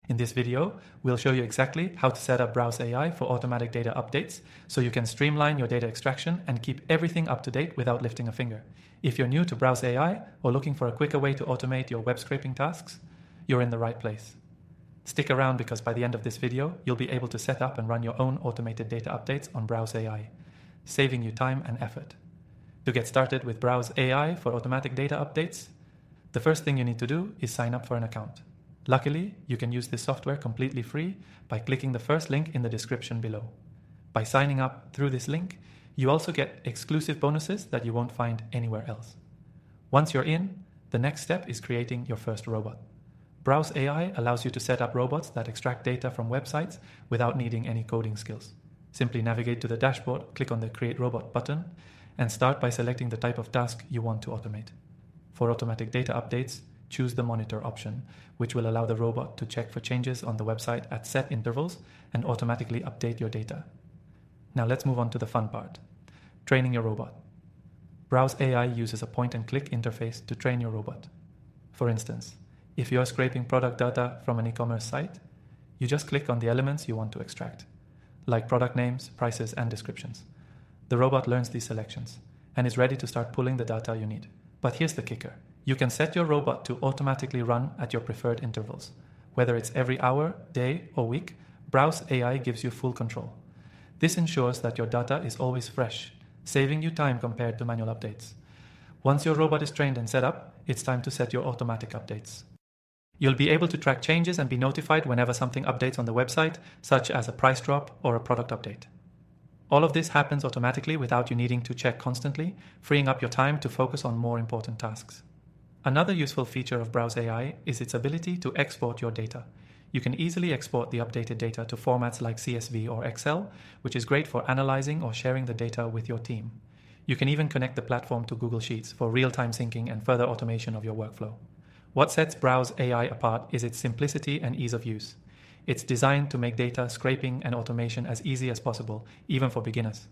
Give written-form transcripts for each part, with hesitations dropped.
In this video, we'll show you exactly how to set up Browse AI for automatic data updates so you can streamline your data extraction and keep everything up to date without lifting a finger. If you're new to Browse AI or looking for a quicker way to automate your web scraping tasks, you're in the right place. Stick around because by the end of this video, you'll be able to set up and run your own automated data updates on Browse AI, saving you time and effort. To get started with Browse AI for automatic data updates, the first thing you need to do is sign up for an account. Luckily, you can use this software completely free by clicking the first link in the description below. By signing up through this link, you also get exclusive bonuses that you won't find anywhere else. Once you're in, the next step is creating your first robot. Browse AI allows you to set up robots that extract data from websites without needing any coding skills. Simply navigate to the dashboard, click on the Create Robot button, and start by selecting the type of task you want to automate. For automatic data updates, choose the Monitor option, which will allow the robot to check for changes on the website at set intervals and automatically update your data. Now let's move on to the fun part, training your robot. Browse AI uses a point-and-click interface to train your robot. For instance, if you're scraping product data from an e-commerce site, you just click on the elements you want to extract, like product names, prices, and descriptions. The robot learns these selections and is ready to start pulling the data you need. But here's the kicker. You can set your robot to automatically run at your preferred intervals. Whether it's every hour, day, or week, Browse AI gives you full control. This ensures that your data is always fresh, saving you time compared to manual updates. Once your robot is trained and set up, it's time to set your automatic updates. You'll be able to track changes and be notified whenever something updates on the website, such as a price drop or a product update. All of this happens automatically without you needing to check constantly, freeing up your time to focus on more important tasks. Another useful feature of Browse AI is its ability to export your data. You can easily export the updated data to formats like CSV or Excel, which is great for analyzing or sharing the data with your team. You can even connect the platform to Google Sheets for real-time syncing and further automation of your workflow. What sets Browse AI apart is its simplicity and ease of use. It's designed to make data scraping and automation as easy as possible, even for beginners.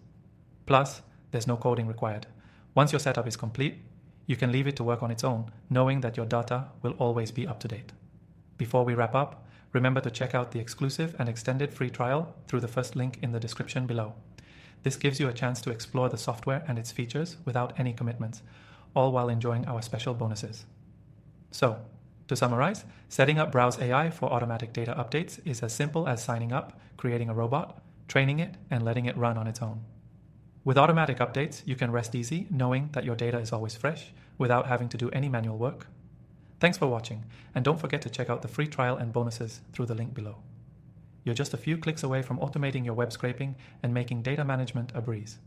Plus, there's no coding required. Once your setup is complete, you can leave it to work on its own, knowing that your data will always be up to date. Before we wrap up, remember to check out the exclusive and extended free trial through the first link in the description below. This gives you a chance to explore the software and its features without any commitments, all while enjoying our special bonuses. So, to summarize, setting up Browse AI for automatic data updates is as simple as signing up, creating a robot, training it, and letting it run on its own. With automatic updates, you can rest easy knowing that your data is always fresh without having to do any manual work. Thanks for watching, and don't forget to check out the free trial and bonuses through the link below. You're just a few clicks away from automating your web scraping and making data management a breeze.